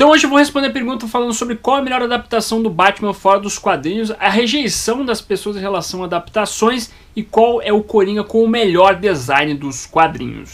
Então hoje eu vou responder a pergunta falando sobre qual a melhor adaptação do Batman fora dos quadrinhos, a rejeição das pessoas em relação a adaptações e qual é o Coringa com o melhor design dos quadrinhos.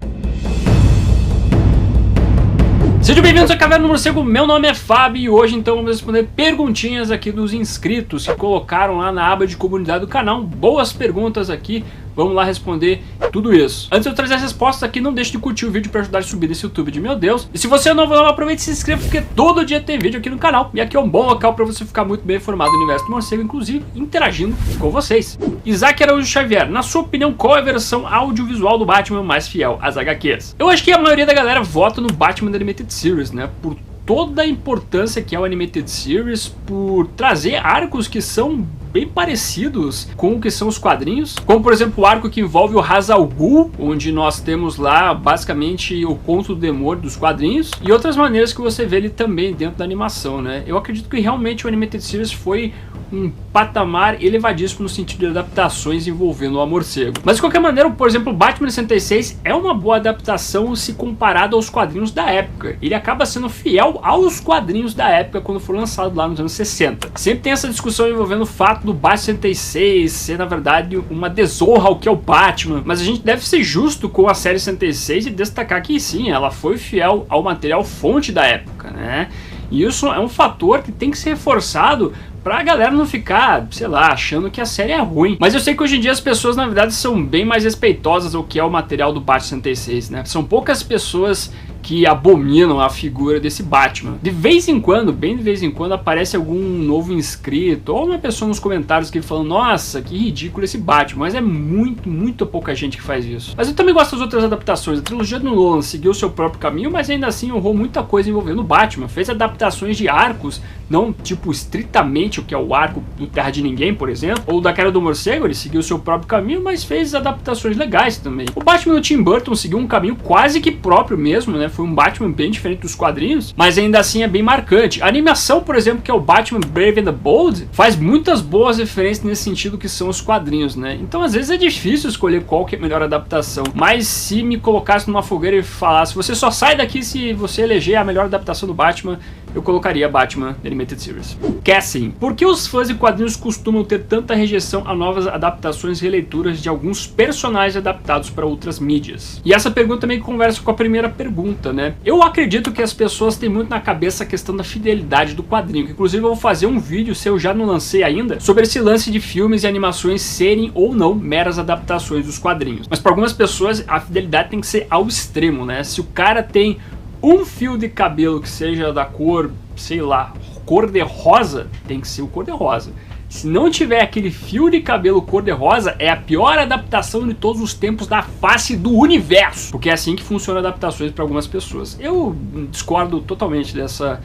Sejam bem-vindos à Caverna do Morcego, meu nome é Fábio e hoje então vamos responder perguntinhas aqui dos inscritos que colocaram lá na aba de comunidade do canal. Boas perguntas aqui, vamos lá responder tudo isso. Antes de eu trazer as respostas aqui, não deixe de curtir o vídeo para ajudar a subir nesse YouTube de meu Deus. E se você é novo, aproveite e se inscreva porque todo dia tem vídeo aqui no canal. E aqui é um bom local para você ficar muito bem informado do universo do morcego, inclusive interagindo com vocês. Isaac Araújo Xavier, na sua opinião, qual é a versão audiovisual do Batman mais fiel às HQs? Eu acho que a maioria da galera vota no Batman da Animated Series, né? Por toda a importância que é o Animated Series, por trazer arcos que são bem parecidos com o que são os quadrinhos, como por exemplo o arco que envolve o Ra's al Ghul, onde nós temos lá basicamente o conto do demônio dos quadrinhos, e outras maneiras que você vê ele também dentro da animação, né? Eu acredito que realmente o Animated Series foi um patamar elevadíssimo no sentido de adaptações envolvendo o morcego. Mas de qualquer maneira, por exemplo, Batman 66 é uma boa adaptação se comparado aos quadrinhos da época. Ele acaba sendo fiel aos quadrinhos da época quando foi lançado lá nos anos 60. Sempre tem essa discussão envolvendo o fato do Batman 66 ser na verdade uma desonra ao que é o Batman, mas a gente deve ser justo com a série 66 e destacar que sim, ela foi fiel ao material fonte da época, né? E isso é um fator que tem que ser reforçado pra galera não ficar, sei lá, achando que a série é ruim. Mas eu sei que hoje em dia as pessoas, na verdade, são bem mais respeitosas ao que é o material do Batman 66, né? São poucas pessoas que abominam a figura desse Batman. De vez em quando, bem de vez em quando, aparece algum novo inscrito ou uma pessoa nos comentários que fala: nossa, que ridículo esse Batman. Mas é muito pouca gente que faz isso. Mas eu também gosto das outras adaptações. A trilogia do Nolan seguiu o seu próprio caminho, mas ainda assim honrou muita coisa envolvendo o Batman. Fez adaptações de arcos, não tipo estritamente o que é o arco do Terra de Ninguém, por exemplo, ou da Queda do Morcego. Ele seguiu o seu próprio caminho, mas fez adaptações legais também. O Batman do Tim Burton seguiu um caminho quase que próprio mesmo, né? Foi um Batman bem diferente dos quadrinhos, mas ainda assim é bem marcante. A animação, por exemplo, que é o Batman Brave and the Bold, faz muitas boas referências nesse sentido que são os quadrinhos, né? Então às vezes é difícil escolher qual que é a melhor adaptação, mas se me colocasse numa fogueira e falasse: você só sai daqui se você eleger a melhor adaptação do Batman, eu colocaria Batman The Animated Series. Cassim, por que os fãs de quadrinhos costumam ter tanta rejeição a novas adaptações e releituras de alguns personagens adaptados para outras mídias? E essa pergunta também conversa com a primeira pergunta, né? Eu acredito que as pessoas têm muito na cabeça a questão da fidelidade do quadrinho, que inclusive eu vou fazer um vídeo, se eu já não lancei ainda, sobre esse lance de filmes e animações serem ou não meras adaptações dos quadrinhos. Mas para algumas pessoas a fidelidade tem que ser ao extremo, né? Se o cara tem um fio de cabelo que seja da cor, sei lá, cor de rosa, tem que ser o cor de rosa. Se não tiver aquele fio de cabelo cor de rosa, é a pior adaptação de todos os tempos da face do universo. Porque é assim que funciona adaptações para algumas pessoas. Eu discordo totalmente dessa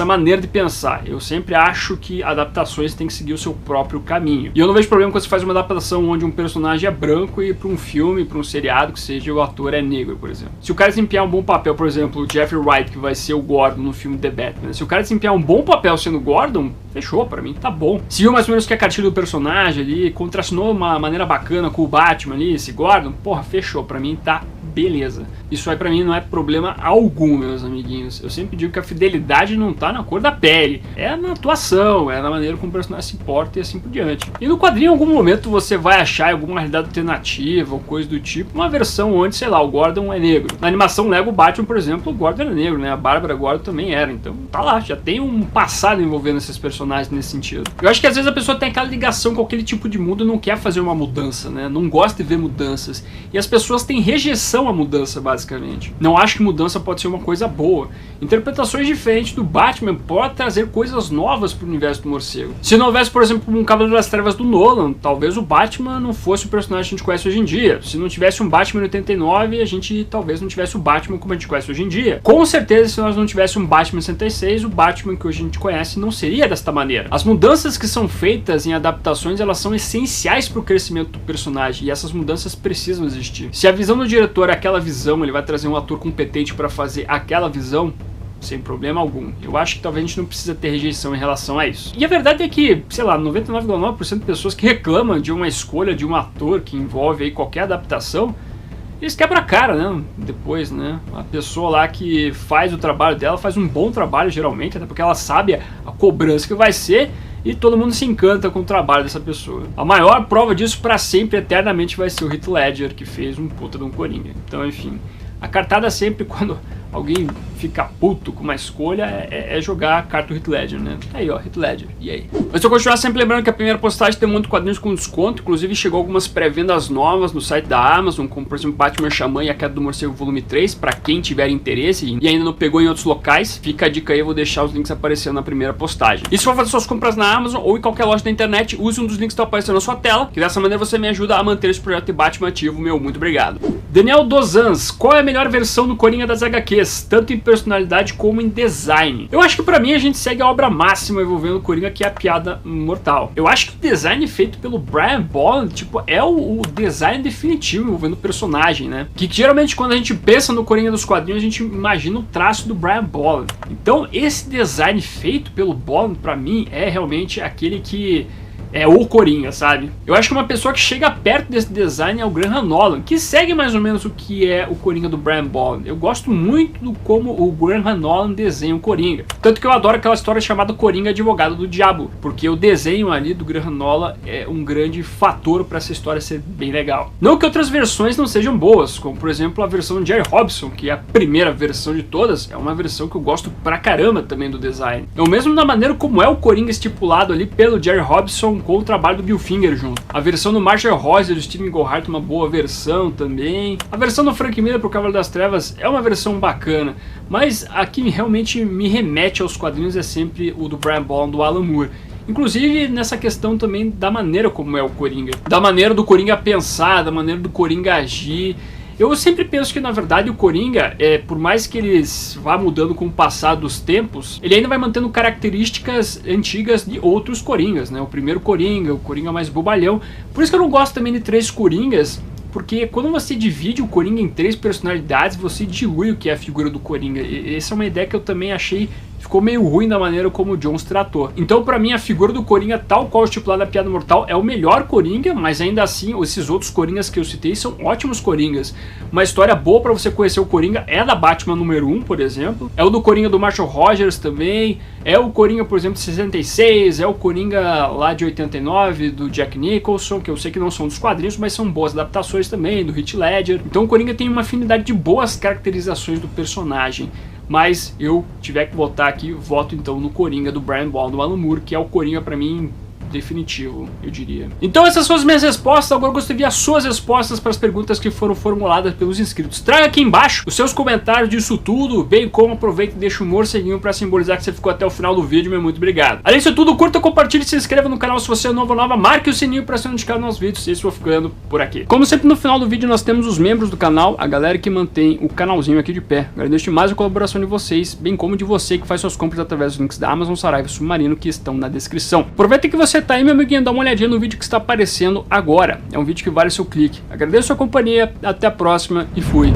maneira de pensar. Eu sempre acho que adaptações têm que seguir o seu próprio caminho. E eu não vejo problema quando você faz uma adaptação onde um personagem é branco e para um filme, para um seriado que seja o ator é negro, por exemplo. Se o cara desempenhar um bom papel, por exemplo, o Jeffrey Wright, que vai ser o Gordon no filme The Batman, se o cara desempenhar um bom papel sendo Gordon, fechou, pra mim tá bom. Se viu mais ou menos que a cartilha do personagem ali, contrastou uma maneira bacana com o Batman ali, esse Gordon, porra, fechou, pra mim tá beleza. Isso aí pra mim não é problema algum, meus amiguinhos. Eu sempre digo que a fidelidade não tá na cor da pele, é na atuação, é na maneira como o personagem se porta e assim por diante. E no quadrinho, em algum momento, você vai achar alguma realidade alternativa ou coisa do tipo, uma versão onde, sei lá, o Gordon é negro. Na animação Lego Batman, por exemplo, o Gordon era negro, né? A Bárbara Gordon também era, então tá lá, já tem um passado envolvendo esses personagens nesse sentido. Eu acho que às vezes a pessoa tem aquela ligação com aquele tipo de mundo e não quer fazer uma mudança, né? Não gosta de ver mudanças. E as pessoas têm rejeição à mudança, basicamente. Não acho que mudança pode ser uma coisa boa. Interpretações diferentes do Batman podem trazer coisas novas para o universo do morcego. Se não houvesse, por exemplo, um Cavaleiro das Trevas do Nolan, talvez o Batman não fosse o personagem que a gente conhece hoje em dia. Se não tivesse um Batman em 89, a gente talvez não tivesse o Batman como a gente conhece hoje em dia. Com certeza, se nós não tivéssemos um Batman em 66, o Batman que hoje a gente conhece não seria desta maneira. As mudanças que são feitas em adaptações, elas são essenciais para o crescimento do personagem, e essas mudanças precisam existir. Se a visão do diretor é aquela visão, ele vai trazer um ator competente para fazer aquela visão, sem problema algum. Eu acho que talvez a gente não precisa ter rejeição em relação a isso. E a verdade é que, sei lá, 99,9% de pessoas que reclamam de uma escolha de um ator que envolve aí qualquer adaptação, eles quebram a cara, né? Depois, né? A pessoa lá que faz o trabalho dela faz um bom trabalho, geralmente, até porque ela sabe a cobrança que vai ser e todo mundo se encanta com o trabalho dessa pessoa. A maior prova disso pra sempre, eternamente, vai ser o Heath Ledger, que fez um puta de um Coringa. Então, enfim, a cartada sempre quando alguém fica puto com uma escolha é jogar a carta do Heath Ledger, né? Aí, ó, Heath Ledger, e aí? Mas eu continuar sempre lembrando que a primeira postagem tem muito quadrinhos com desconto, inclusive chegou algumas pré-vendas novas no site da Amazon, como por exemplo Batman Xamã e a Queda do Morcego volume 3, pra quem tiver interesse e ainda não pegou em outros locais, fica a dica aí, eu vou deixar os links aparecendo na primeira postagem. E se for fazer suas compras na Amazon ou em qualquer loja da internet, use um dos links que estão aparecendo na sua tela, que dessa maneira você me ajuda a manter esse projeto de Batman ativo, meu muito obrigado. Daniel Dozans, qual é a melhor versão do Coringa das HQs, tanto em personalidade como em design? Eu acho que pra mim a gente segue a obra máxima envolvendo o Coringa, que é a Piada Mortal. Eu acho que o design feito pelo Brian Bolland, tipo, é o design definitivo envolvendo o personagem, né? Que geralmente quando a gente pensa no Coringa dos quadrinhos, a gente imagina o traço do Brian Bolland. Então esse design feito pelo Bolland, pra mim, é realmente aquele que é o Coringa, sabe? Eu acho que uma pessoa que chega perto desse design é o Graham Nolan, que segue mais ou menos o que é o Coringa do Brian Bolland. Eu gosto muito do como o Graham Nolan desenha o Coringa. Tanto que eu adoro aquela história chamada Coringa Advogado do Diabo, porque o desenho ali do Graham Nolan é um grande fator para essa história ser bem legal. Não que outras versões não sejam boas, como por exemplo a versão do Jerry Robson, que é a primeira versão de todas, é uma versão que eu gosto pra caramba também do design. É o mesmo da maneira como é o Coringa estipulado ali pelo Jerry Robson, com o trabalho do Bill Finger junto. A versão do Marshall Roser do Steven Gohart é uma boa versão também. A versão do Frank Miller pro Cavaleiro das Trevas é uma versão bacana, mas a que realmente me remete aos quadrinhos é sempre o do Brian Bolland, do Alan Moore. Inclusive nessa questão também da maneira como é o Coringa, da maneira do Coringa pensar, da maneira do Coringa agir. Eu sempre penso que, na verdade, o Coringa, por mais que ele vá mudando com o passar dos tempos, ele ainda vai mantendo características antigas de outros Coringas, né? O primeiro Coringa, o Coringa mais bobalhão. Por isso que eu não gosto também de três Coringas, porque quando você divide o Coringa em três personalidades, você dilui o que é a figura do Coringa. E essa é uma ideia que eu também achei ficou meio ruim da maneira como o Jones tratou. Então, pra mim, a figura do Coringa, tal qual estipulada na Piada Mortal, é o melhor Coringa, mas ainda assim, esses outros Coringas que eu citei são ótimos Coringas. Uma história boa pra você conhecer o Coringa é da Batman número 1, por exemplo. É o do Coringa do Marshall Rogers também. É o Coringa, por exemplo, de 66. É o Coringa lá de 89, do Jack Nicholson, que eu sei que não são dos quadrinhos, mas são boas adaptações também, do Heath Ledger. Então o Coringa tem uma afinidade de boas caracterizações do personagem. Mas eu tiver que votar aqui, voto então no Coringa do Brian Bolland, do Alan Moore, que é o Coringa pra mim definitivo, eu diria. Então essas são as minhas respostas. Agora eu gostaria de ver as suas respostas para as perguntas que foram formuladas pelos inscritos. Traga aqui embaixo os seus comentários disso tudo, bem como aproveita e deixa um morceguinho para simbolizar que você ficou até o final do vídeo, meu muito obrigado. Além disso tudo, curta, compartilhe, se inscreva no canal se você é novo ou nova, marque o sininho para ser notificado nos vídeos, e isso vou ficando por aqui. Como sempre, no final do vídeo nós temos os membros do canal, a galera que mantém o canalzinho aqui de pé. Agradeço demais a colaboração de vocês, bem como de você que faz suas compras através dos links da Amazon, Saraiva e Submarino que estão na descrição. Aproveita que você tá aí, meu amiguinho, dá uma olhadinha no vídeo que está aparecendo agora. É um vídeo que vale o seu clique. Agradeço a sua companhia, até a próxima e fui.